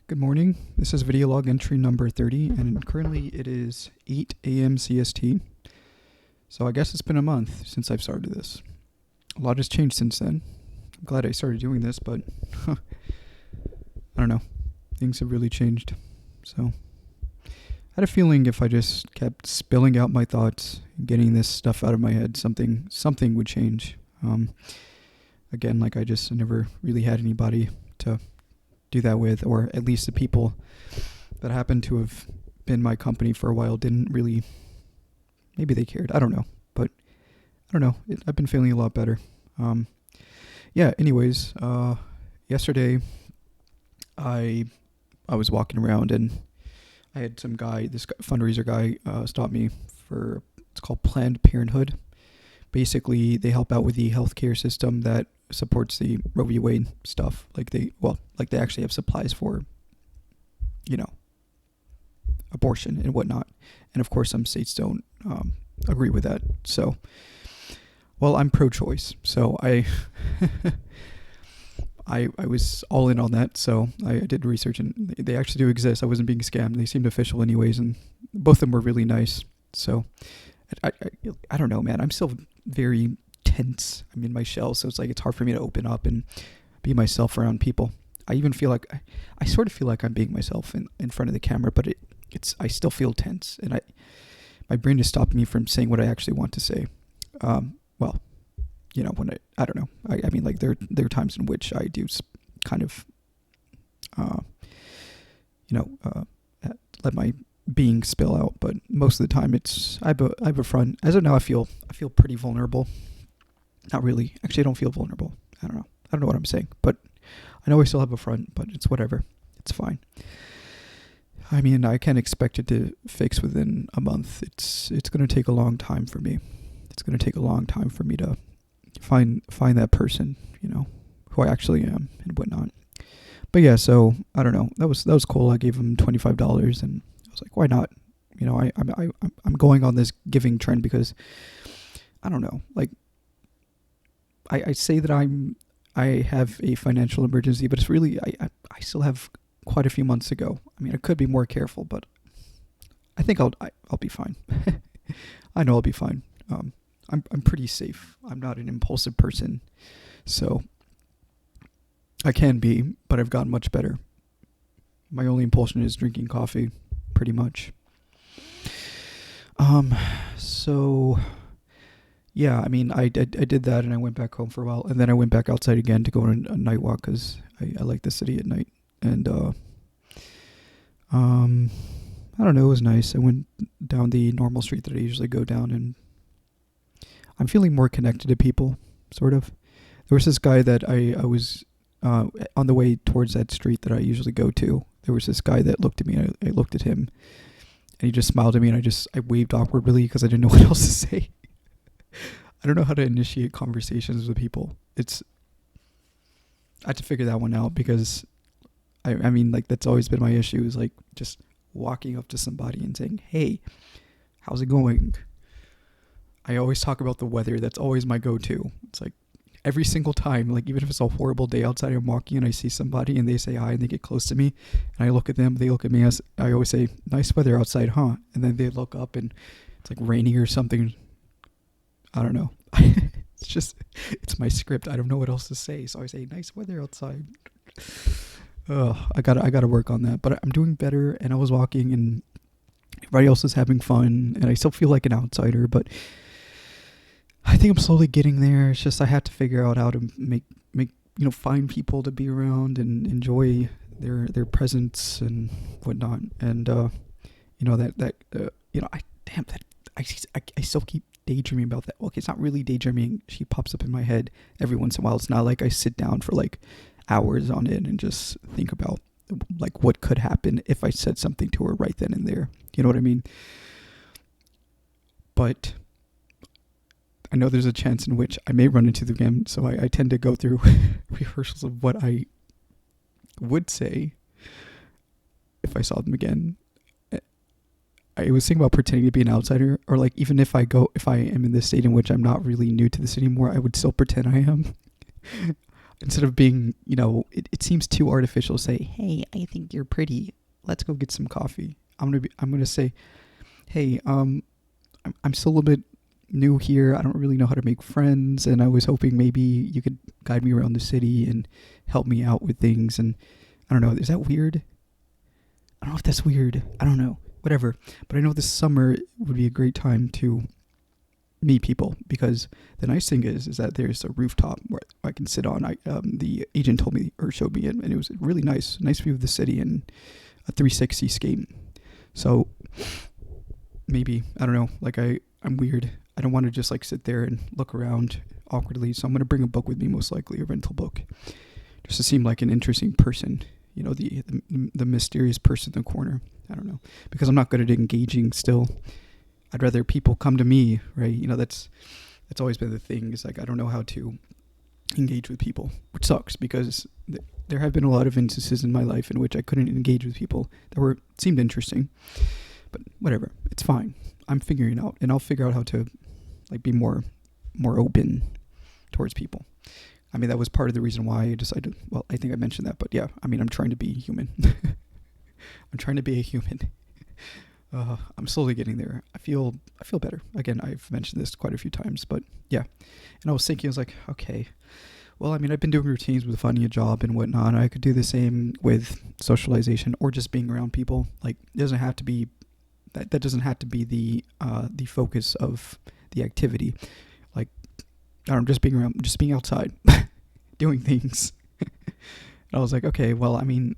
Good morning. This is video log entry number 30, and currently it is 8 a.m. CST. So I guess it's been a month since I've started this. A lot has changed since then. I'm glad I started doing this, but I don't know. Things have really changed. So I had a feeling if I just kept spilling out my thoughts, getting this stuff out of my head, something would change. Again, like I just never really had anybody to do that with, or at least the people that happened to have been my company for a while didn't really, maybe they cared, I don't know, but I don't know, I've been feeling a lot better. Anyways, yesterday I was walking around and I had some guy, fundraiser guy, stop me for, it's called Planned Parenthood. Basically, they help out with the healthcare system that supports the Roe v. Wade stuff. They actually have supplies for, abortion and whatnot. And of course, some states don't agree with that. So, well, I'm pro-choice. So I was all in on that. So I did research, and they actually do exist. I wasn't being scammed. They seemed official anyways, and both of them were really nice. So I don't know, man. I'm still very tense. I'm in my shell, so it's hard for me to open up and be myself around people. I even feel like I sort of feel like I'm being myself in front of the camera, but I still feel tense, and my brain is stopping me from saying what I actually want to say. When I don't know. I mean, like there are times in which I do kind of, let my being spill out, but most of the time I have a front. As of now, I feel pretty vulnerable. Not really. Actually, I don't feel vulnerable. I don't know what I'm saying, but I know I still have a front, but it's whatever. It's fine. I mean, I can't expect it to fix within a month. It's going to take a long time for me. It's going to take a long time for me to find that person, who I actually am and whatnot. But yeah, so I don't know. That was cool. I gave him $25, and I was like, why not? I'm going on this giving trend because I don't know. Like, I say that I have a financial emergency, but it's really I still have quite a few months to go. I mean, I could be more careful, but I think I'll be fine. I know I'll be fine. I'm pretty safe. I'm not an impulsive person, so I can be, but I've gotten much better. My only impulsion is drinking coffee, pretty much. So yeah, I mean, I did that, and I went back home for a while, and then I went back outside again to go on a night walk because I like the city at night, and I don't know, it was nice. I went down the normal street that I usually go down, and I'm feeling more connected to people, sort of. There was this guy that I was on the way towards that street that I usually go to. There was this guy that looked at me, and I looked at him, and he just smiled at me, and I waved awkwardly because I didn't know what else to say. I don't know how to initiate conversations with people. I had to figure that one out because I mean, like, that's always been my issue, is like just walking up to somebody and saying, hey, how's it going? I always talk about the weather. That's always my go-to. It's like every single time, like even if it's a horrible day outside, I'm walking and I see somebody and they say hi and they get close to me and I look at them, they look at me, as I always say, nice weather outside, huh? And then they look up and it's like raining or something. I don't know. It's my script. I don't know what else to say. So I say, nice weather outside. I gotta work on that, but I'm doing better, and I was walking and everybody else is having fun, and I still feel like an outsider, but I think I'm slowly getting there. It's just I had to figure out how to make find people to be around and enjoy their presence and whatnot. And I still keep daydreaming about that. Okay, it's not really daydreaming. She pops up in my head every once in a while. It's not like I sit down for like hours on it and just think about like what could happen if I said something to her right then and there. You know what I mean? But I know there's a chance in which I may run into them again, so I tend to go through rehearsals of what I would say if I saw them again. I was thinking about pretending to be an outsider, or like even if I am in this state in which I'm not really new to this anymore, I would still pretend I am. instead of being, it seems too artificial to say, hey, I think you're pretty. Let's go get some coffee. I'm gonna say, hey, I'm still a little bit new here. I don't really know how to make friends, and I was hoping maybe you could guide me around the city and help me out with things. And I don't know, is that weird? I don't know if that's weird. I don't know. Whatever. But I know this summer would be a great time to meet people, because the nice thing is that there's a rooftop where I can sit on. The agent told me or showed me it, and it was really nice view of the city and a 360 skate. So maybe, I don't know, like I'm weird. I don't want to just like sit there and look around awkwardly. So I'm going to bring a book with me, most likely a rental book, just to seem like an interesting person. The mysterious person in the corner. I don't know, because I'm not good at engaging still. I'd rather people come to me, right? That's always been the thing. Is like I don't know how to engage with people, which sucks, because there have been a lot of instances in my life in which I couldn't engage with people that seemed interesting. But whatever, it's fine. I'm figuring it out, and I'll figure out how to like be more open towards people. I mean, that was part of the reason why I decided. Well, I think I mentioned that, but yeah, I mean, I'm trying to be human. I'm trying to be a human. I'm slowly getting there. I feel better. Again, I've mentioned this quite a few times, but yeah. And I was thinking, I was like, okay, well, I mean, I've been doing routines with finding a job and whatnot. I could do the same with socialization or just being around people. Like, it doesn't have to be that doesn't have to be the focus of the activity. Like, I don't know, just being outside, doing things. And I was like, okay, well, I mean,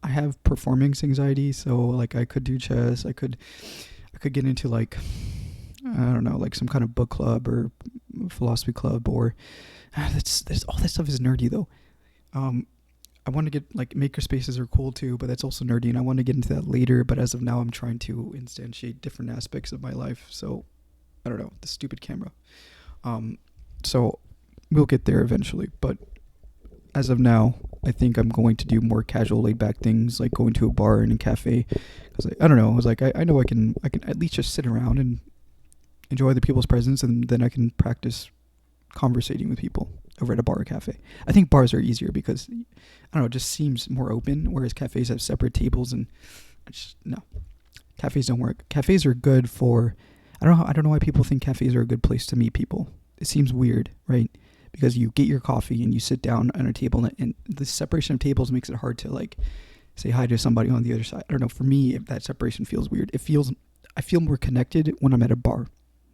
I have performance anxiety, so like I could do chess. I could get into like, I don't know, like some kind of book club or philosophy club, or that's all that stuff is nerdy though. I want to get like maker spaces are cool too, but that's also nerdy, and I want to get into that later. But as of now, I'm trying to instantiate different aspects of my life. So I don't know, the stupid camera. So we'll get there eventually, but as of now, I think I'm going to do more casual, laid-back things, like going to a bar and a cafe. Because I don't know, I was like, I know I can at least just sit around and enjoy the people's presence, and then I can practice conversating with people over at a bar or cafe. I think bars are easier because, I don't know, it just seems more open, whereas cafes have separate tables, and no, cafes don't work. Cafes are good for, I don't know why people think cafes are a good place to meet people. It seems weird, right? Because you get your coffee and you sit down on a table, and the separation of tables makes it hard to like say hi to somebody on the other side. I don't know. For me, if that separation feels weird, I feel more connected when I'm at a bar,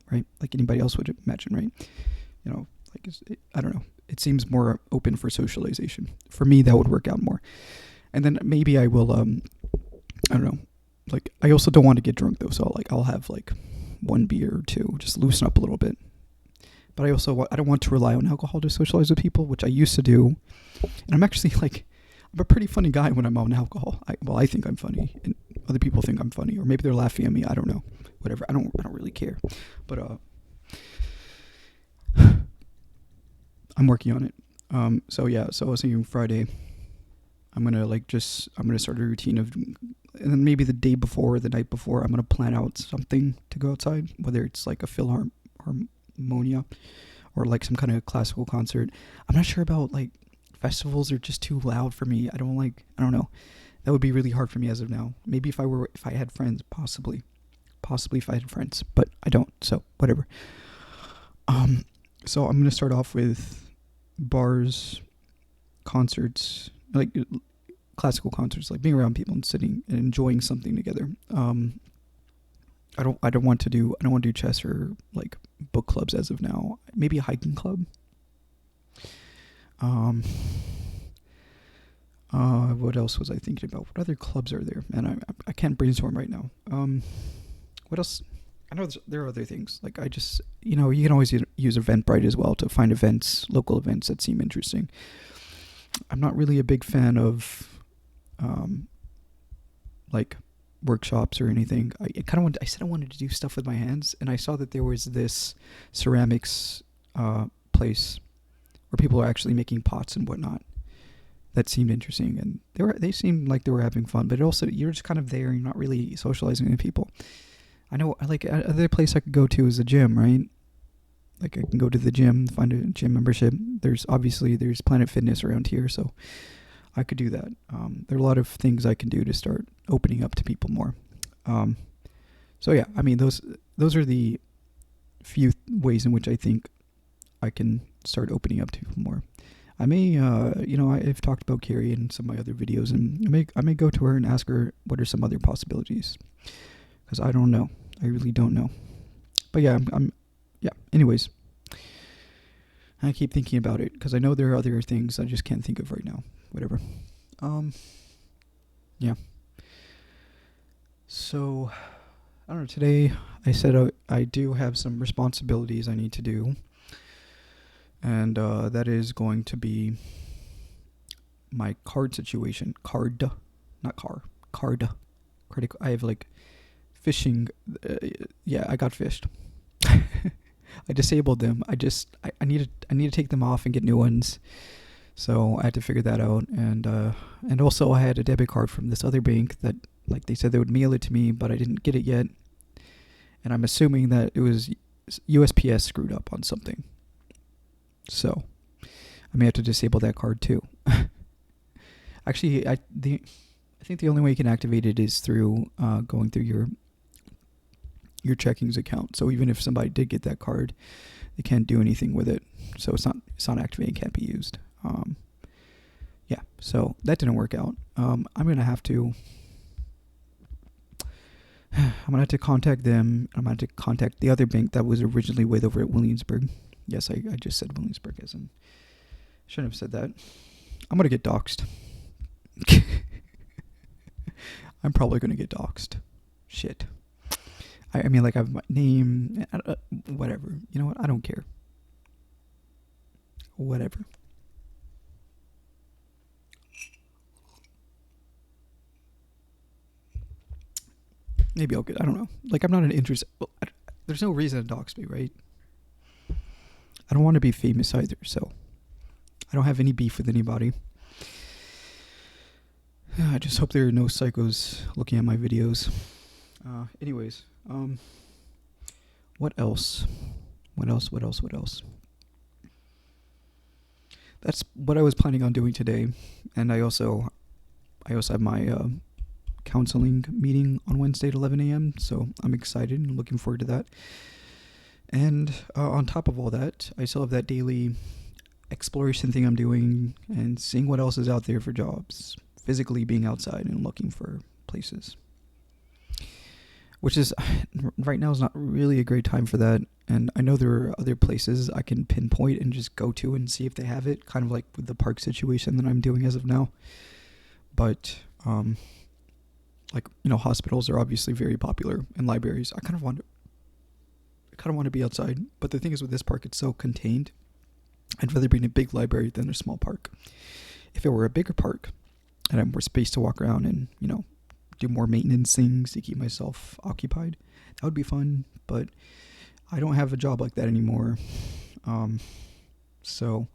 right? Like anybody else would imagine, right? I don't know. It seems more open for socialization. For me, that would work out more. And then maybe I will, I don't know. Like, I also don't want to get drunk though, so I'll have like one beer or two, just loosen up a little bit. But I don't want to rely on alcohol to socialize with people, which I used to do. And I'm actually I'm a pretty funny guy when I'm on alcohol. I think I'm funny, and other people think I'm funny, or maybe they're laughing at me. I don't know. Whatever. I don't really care. But I'm working on it. So I was thinking Friday, I'm gonna start a routine of, and then maybe the day before or the night before, I'm gonna plan out something to go outside, whether it's like a harmonia or like some kind of classical concert. I'm not sure about like festivals are just too loud for me. I don't know. That would be really hard for me as of now. Maybe if I had friends, possibly if I had friends, but I don't. So whatever. So I'm going to start off with bars, concerts, like classical concerts, like being around people and sitting and enjoying something together. I don't want to do chess or like book clubs as of now. Maybe a hiking club. What else was I thinking about? What other clubs are there? Man, I can't brainstorm right now. What else? I know there are other things. Like I just, you can always use Eventbrite as well to find local events that seem interesting. I'm not really a big fan of, like workshops or anything. I said I wanted to do stuff with my hands, and I saw that there was this ceramics place where people are actually making pots and whatnot. That seemed interesting, and they seemed like they were having fun. But also, you're just kind of there, and you're not really socializing with people. I know, like another place I could go to is a gym, right? Like I can go to the gym, find a gym membership. There's Planet Fitness around here, so I could do that. There are a lot of things I can do to start opening up to people more. So yeah, I mean those are the few ways in which I think I can start opening up to people more. I may, I've talked about Carrie in some of my other videos, and I may go to her and ask her what are some other possibilities, because I don't know. I really don't know. But yeah, yeah. Anyways, I keep thinking about it because I know there are other things I just can't think of right now. Whatever. Yeah. So, I don't know. Today I said I do have some responsibilities I need to do. And that is going to be my card situation. Not car. Card. Credit. I have like fishing. I got fished. I disabled them. I need to take them off and get new ones. So I had to figure that out. And also I had a debit card from this other bank that like they said they would mail it to me, but I didn't get it yet. And I'm assuming that it was USPS screwed up on something. So I may have to disable that card too. Actually, I think the only way you can activate it is through going through your checkings account. So even if somebody did get that card, they can't do anything with it. So it's not activated, can't be used. Yeah, so that didn't work out. I'm gonna have to contact them. I'm gonna have to contact the other bank that was originally with over at Williamsburg. Yes, I just said Williamsburg as in. Shouldn't have said that. I'm gonna get doxxed. I'm probably gonna get doxxed. Shit. I mean, like I have my name, whatever. You know what? I don't care. Whatever. Maybe I'll get. I don't know. Like I'm not an interest. Well, there's no reason to dox me, right? I don't want to be famous either, so I don't have any beef with anybody. I just hope there are no psychos looking at my videos. Anyways, what else? What else? That's what I was planning on doing today, and I also have my counseling meeting on Wednesday at 11 a.m. So I'm excited and looking forward to that. And on top of all that, I still have that daily exploration thing I'm doing and seeing what else is out there for jobs. Physically being outside and looking for places. Which is, right now is not really a great time for that. And I know there are other places I can pinpoint and just go to and see if they have it. Kind of like with the park situation that I'm doing as of now. But, hospitals are obviously very popular and libraries. I kind of want to be outside, but the thing is with this park, it's so contained. I'd rather be in a big library than a small park. If it were a bigger park and I had more space to walk around and, do more maintenance things to keep myself occupied, that would be fun, but I don't have a job like that anymore. So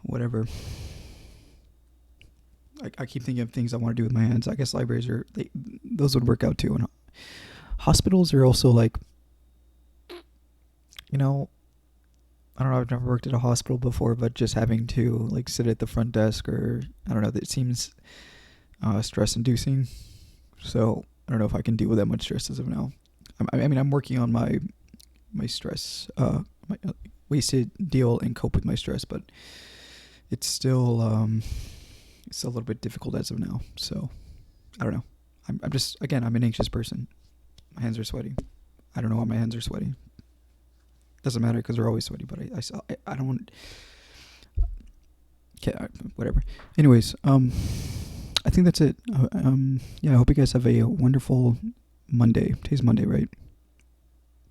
whatever. I keep thinking of things I want to do with my hands. I guess libraries those would work out too. And hospitals are also like, I don't know, I've never worked at a hospital before, but just having to like sit at the front desk or, I don't know, that seems stress inducing. So I don't know if I can deal with that much stress as of now. I'm working on my stress, my ways to deal and cope with my stress, but it's still a little bit difficult as of now. So I don't know. I'm just, again, I'm an anxious person. My hands are sweaty. I don't know why my hands are sweaty. Doesn't matter because they're always sweaty, but I don't. Okay, whatever. Anyways, I think that's it. I hope you guys have a wonderful Monday. Today's Monday, right?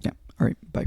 Yeah. All right. Bye.